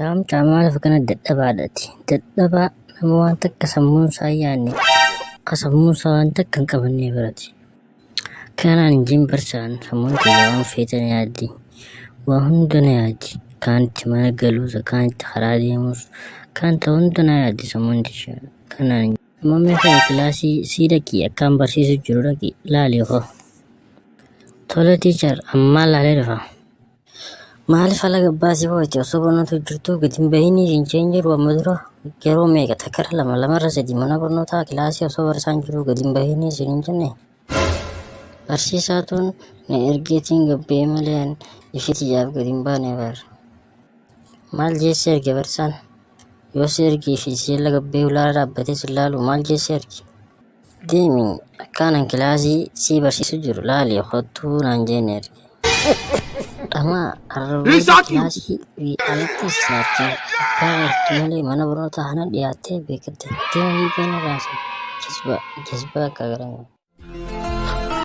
Yaam caamaa lafa kana dadhabaadhaati. Dadhabaa nama waan takka sammuun isaa yaadne akka sammuun isaa waan takka hin qabannee barate. Kanaan injiin barsaan sammuun kiyya waan feetan yaaddi. Waa hunda na yaaddi. Kaan itti mana galuus, kaan itti karaa deemus, kaan ta'u hunda na yaaddi sammuun ishee. Kanaan amma meeshaa kilaasii sii dhaqii akkaan barsiisu jiru dhaqii laali hoo. Tola tiichar ammaa laalee dhufa. Maaliif ala gabbaasii ho'ite osoo barnoota jirtuu gadi hin bahinii hin jiru amma dura yeroo meeqa takkara lamarra sadii mana barnootaa kilaasii osoo barsaan jiru gadi hin bahinii isin hin jenne. Barsiisaatuun na ergeetiin gabbee malee ifitiyaaf gadi hin baane bara. Maal jeessa erge barsaan? Yoo si ergee fi si'eella gabbee ulaala dhaabbatee si laalu maal jeessa erge? Deemi akkaanan kilaasii sii barsiisu jiru laali hottuu naan jenne erge. Ama arroba kilaasii fi alatti saartii abbaa ergi malee mana barnootaa hana dhiyaattee beekatte deemanii beena baase jazbaa akka garagaraa.